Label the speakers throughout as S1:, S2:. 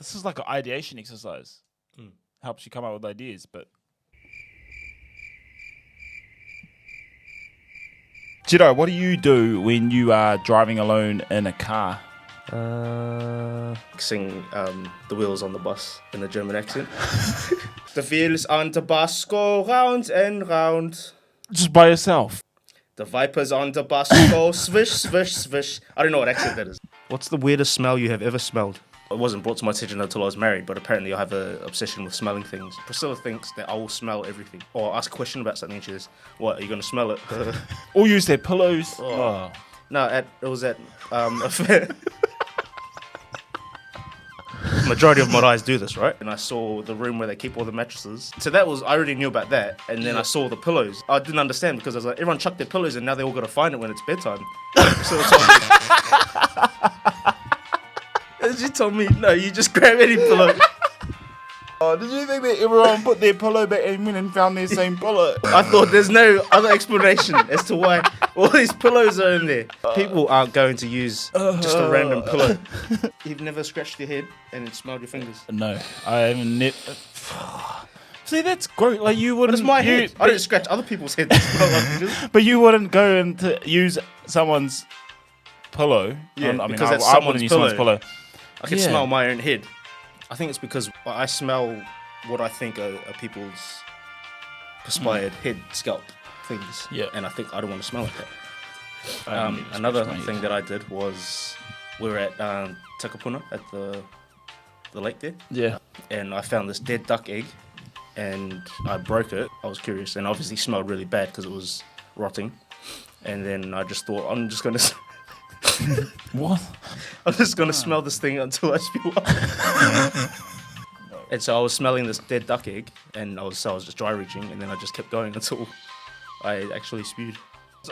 S1: This is like an ideation exercise. Helps you come up with ideas, but... Jiddo, what do you do when you are driving alone in a car?
S2: Sing the wheels on the bus in a German accent. The wheels on the bus go round and round.
S1: Just by yourself?
S2: The vipers on the bus go swish, swish, swish. I don't know what accent that is. What's the weirdest smell you have ever smelled? It wasn't brought to my attention until I was married, but apparently I have an obsession with smelling things. Priscilla thinks that I will smell everything. Or I'll ask a question about something and she says, what, are you going to smell it?
S1: Or use their pillows.
S2: Oh. No, it was at a fair. Majority of my eyes do this, right? And I saw the room where they keep all the mattresses. So I already knew about that. And then I saw the pillows. I didn't understand because I was like, everyone chucked their pillows and now they all got to find it when it's bedtime. She told me, no, you just grab any pillow.
S1: Oh, did you think that everyone put their pillow back and went and found their same pillow?
S2: I thought there's no other explanation as to why all these pillows are in there. People aren't going to use just a random pillow. You've never scratched your head and smelled your fingers?
S1: No, I haven't. See, that's great. Like you wouldn't.
S2: But it's my head. I don't scratch other people's heads.
S1: But you wouldn't go and to use someone's pillow.
S2: Yeah, because that's someone's pillow. I can smell my own head. I think it's because I smell what I think are people's perspired head, scalp things. Yeah. And I think I don't want to smell like that. Another thing that I did was we were at Takapuna at the lake there. Yeah. And I found this dead duck egg and I broke it. I was curious and obviously smelled really bad because it was rotting. And then I just thought, I'm just going to...
S1: What?
S2: I'm just going to smell this thing until I spew up. And so I was smelling this dead duck egg, and I was just dry reaching, and then I just kept going until I actually spewed.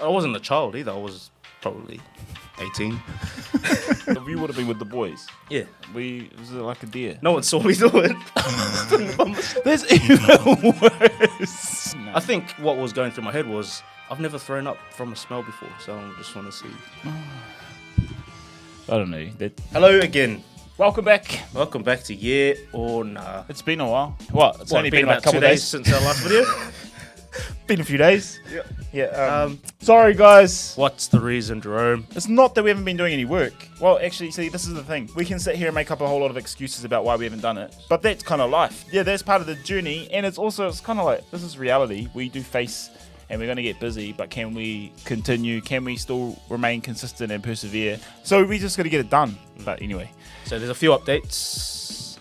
S2: I wasn't a child either. I was probably 18.
S1: You would have been with the boys.
S2: Yeah.
S1: Was it like a deer?
S2: No one saw me do it.
S1: There's even worse. No.
S2: I think what was going through my head was, I've never thrown up from a smell before, so I just want to see.
S1: I don't know.
S2: Hello again.
S1: Welcome back.
S2: Welcome back to Yeah or Nah.
S1: It's been a while. What? It's only been
S2: about
S1: like a couple
S2: 2 days
S1: days
S2: since our last video.
S1: Been a few days.
S2: Yeah.
S1: Yeah. Sorry, guys.
S2: What's the reason, Jerome?
S1: It's not that we haven't been doing any work. Well, actually, see, this is the thing. We can sit here and make up a whole lot of excuses about why we haven't done it. But that's kind of life. Yeah, that's part of the journey. And it's kind of like, this is reality. We do face... and we're going to get busy, but can we continue? Can we still remain consistent and persevere? So we just got to get it done. But anyway.
S2: So there's a few updates.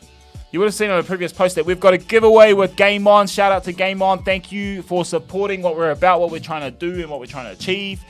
S1: You would have seen on a previous post that we've got a giveaway with Game On. Shout out to Game On. Thank you for supporting what we're about, what we're trying to do, and what we're trying to achieve.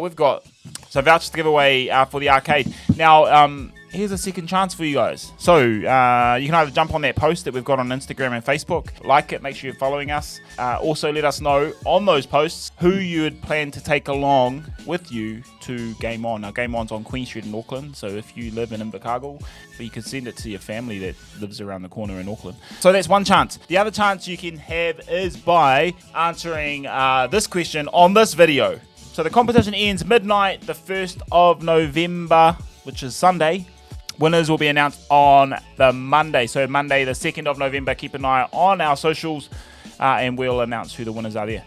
S1: We've got some vouchers to give away for the arcade. Now, here's a second chance for you guys. So you can either jump on that post that we've got on Instagram and Facebook, like it, make sure you're following us. Also let us know on those posts who you would plan to take along with you to Game On. Now Game On's on Queen Street in Auckland, so if you live in Invercargill, you can send it to your family that lives around the corner in Auckland. So that's one chance. The other chance you can have is by answering this question on this video. So the competition ends midnight, the 1st of November, which is Sunday. Winners will be announced on the Monday. So Monday, the 2nd of November, keep an eye on our socials and we'll announce who the winners are there.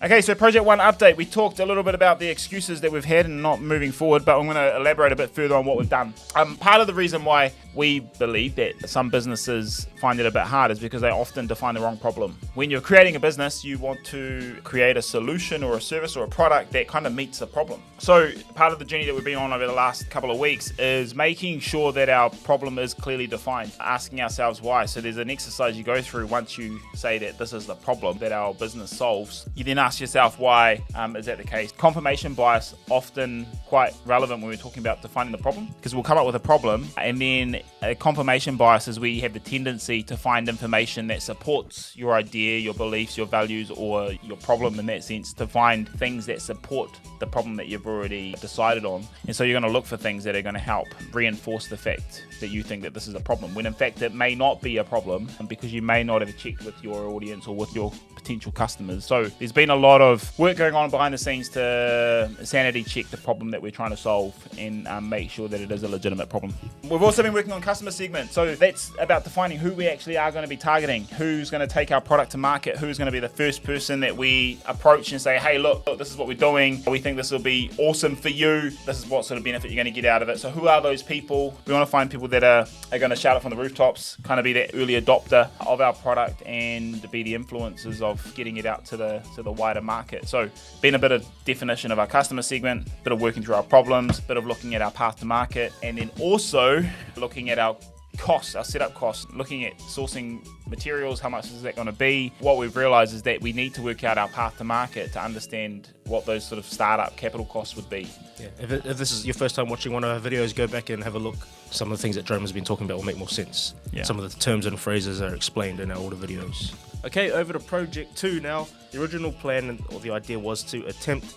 S1: Okay, so Project One update. We talked a little bit about the excuses that we've had and not moving forward, but I'm going to elaborate a bit further on what we've done. Part of the reason why we believe that some businesses find it a bit hard is because they often define the wrong problem. When you're creating a business, you want to create a solution or a service or a product that kind of meets the problem. So part of the journey that we've been on over the last couple of weeks is making sure that our problem is clearly defined, asking ourselves why. So there's an exercise you go through once you say that this is the problem that our business solves. You then ask yourself why is that the case. Confirmation bias often quite relevant when we're talking about defining the problem, because we'll come up with a problem and then a confirmation bias is where you have the tendency to find information that supports your idea, your beliefs, your values, or your problem in that sense, to find things that support the problem that you've already decided on. And so you're going to look for things that are going to help reinforce the fact that you think that this is a problem, when in fact it may not be a problem, because you may not have checked with your audience or with your potential customers. So there's been a lot of work going on behind the scenes to sanity check the problem that we're trying to solve and make sure that it is a legitimate problem. We've also been working on customer segment. So that's about defining who we actually are going to be targeting, who's going to take our product to market, who's going to be the first person that we approach and say, hey, look, this is what we're doing. We think this will be awesome for you. This is what sort of benefit you're going to get out of it. So who are those people? We want to find people that are going to shout it from the rooftops, kind of be that early adopter of our product and be the influencers of getting it out to the wider market. So been a bit of definition of our customer segment, bit of working through our problems, bit of looking at our path to market, and then also looking at our costs, our setup costs, looking at sourcing materials, how much is that going to be. What we've realized is that we need to work out our path to market to understand what those sort of startup capital costs would be.
S2: Yeah. If this is your first time watching one of our videos, go back and have a look. Some of the things that Jerome has been talking about will make more sense. Yeah. Some of the terms and phrases are explained in our older videos. Okay, over to project 2 now. The original plan or the idea was to attempt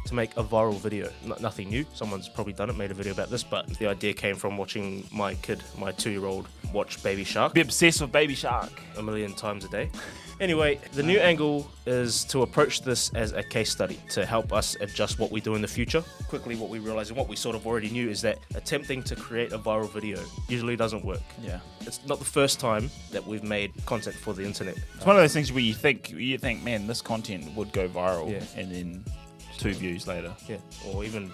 S2: to make a viral video. Nothing new. Someone's probably done it, made a video about this, but the idea came from watching my kid, my 2-year-old, watch Baby Shark.
S1: Be obsessed with Baby Shark.
S2: 1,000,000 times a day. Anyway, the new angle is to approach this as a case study to help us adjust what we do in the future. Quickly, what we realized and what we sort of already knew is that attempting to create a viral video usually doesn't work.
S1: Yeah.
S2: It's not the first time that we've made content for the internet.
S1: It's one of those things where you think, man, this content would go viral, and then 2 views later.
S2: Yeah, or even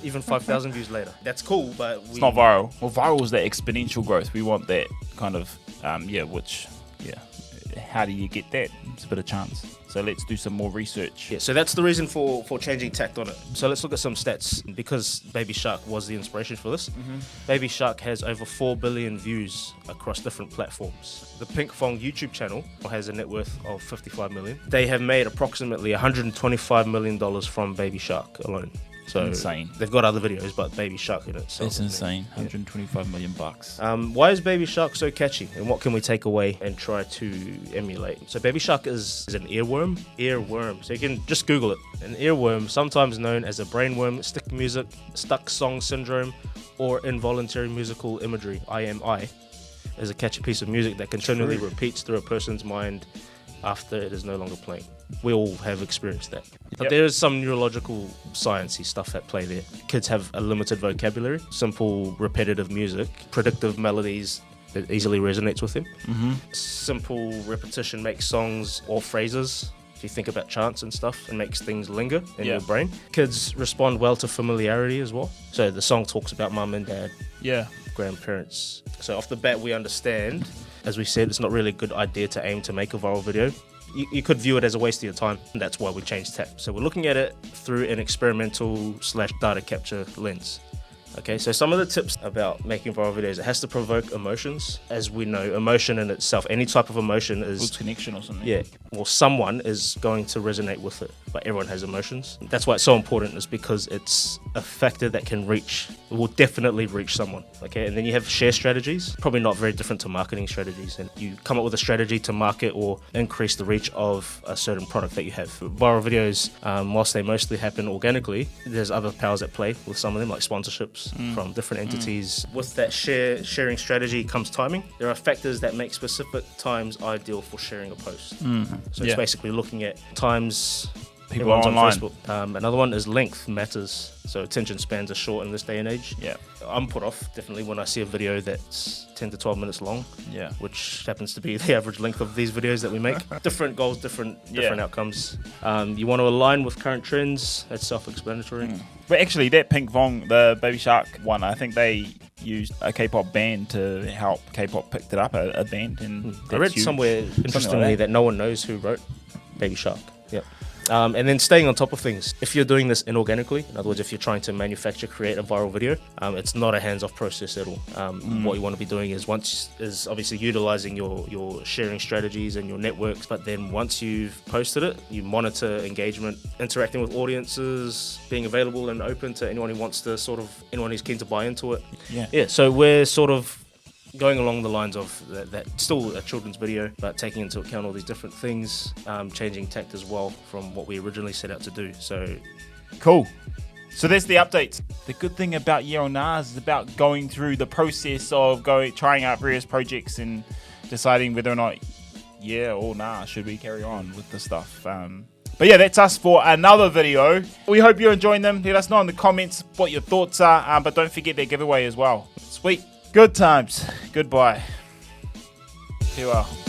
S2: 5,000 views later. That's cool, but
S1: it's not viral. Well, viral is that exponential growth. We want that kind of, how do you get that? It's a bit of chance. So let's do some more research.
S2: Yeah, so that's the reason for changing tact on it. So let's look at some stats. Because Baby Shark was the inspiration for this, Baby Shark has over 4 billion views across different platforms. The Pink Fong YouTube channel has a net worth of 55 million. They have made approximately $125 million from Baby Shark alone. So
S1: insane.
S2: They've got other videos, but Baby Shark in itself.
S1: It's insane. 125 million bucks.
S2: Why is Baby Shark so catchy, and what can we take away and try to emulate? So Baby Shark is an earworm. So you can just Google it. An earworm, sometimes known as a brainworm, stick music, stuck song syndrome, or involuntary musical imagery, IMI, is a catchy piece of music that continually repeats through a person's mind after it is no longer playing. We all have experienced that. But there is some neurological sciencey stuff at play there. Kids have a limited vocabulary, simple repetitive music, predictive melodies that easily resonates with them. Simple repetition makes songs or phrases. If you think about chants and stuff, it makes things linger in your brain. Kids respond well to familiarity as well. So the song talks about mum and dad, grandparents. So off the bat, we understand, as we said, it's not really a good idea to aim to make a viral video. You could view it as a waste of your time, and that's why we changed tack. So we're looking at it through an experimental/data capture lens. Okay, so some of the tips about making viral videos: it has to provoke emotions. As we know, emotion in itself, any type of emotion is...
S1: Good connection or something.
S2: Yeah, well, someone is going to resonate with it, but everyone has emotions. That's why it's so important, is because it's a factor that will definitely reach someone. Okay, and then you have share strategies, probably not very different to marketing strategies, and you come up with a strategy to market or increase the reach of a certain product that you have. Viral videos, whilst they mostly happen organically, there's other powers at play with some of them, like sponsorships from different entities. With that sharing strategy comes timing. There are factors that make specific times ideal for sharing a post. So it's basically looking at times
S1: people are online.
S2: On Facebook. Another one is length matters. So attention spans are short in this day and age. Yeah, I'm put off definitely when I see a video that's 10 to 12 minutes long. Yeah, which happens to be the average length of these videos that we make. Different goals, different outcomes. You want to align with current trends. That's self-explanatory.
S1: But actually, that Pink Fong, the Baby Shark one, I think they used a K-pop band to help K-pop picked it up, a band. And
S2: I read somewhere, interestingly, that no one knows who wrote Baby Shark. Yep. And then staying on top of things. If you're doing this inorganically, in other words, if you're trying to create a viral video, it's not a hands-off process at all. What you want to be doing is obviously utilizing your sharing strategies and your networks, but then once you've posted it, you monitor engagement, interacting with audiences, being available and open to anyone anyone who's keen to buy into it. Yeah. So we're sort of going along the lines of that still a children's video, but taking into account all these different things, changing tact as well from what we originally set out to do. So
S1: cool. So that's the updates. The good thing about GameOnNZ is about going through the process of trying out various projects and deciding whether or not yeah or nah, should we carry on with the stuff? But yeah, that's us for another video. We hope you're enjoying them. Let us know in the comments what your thoughts are, but don't forget their giveaway as well. Sweet. Good times. Goodbye. Te wā.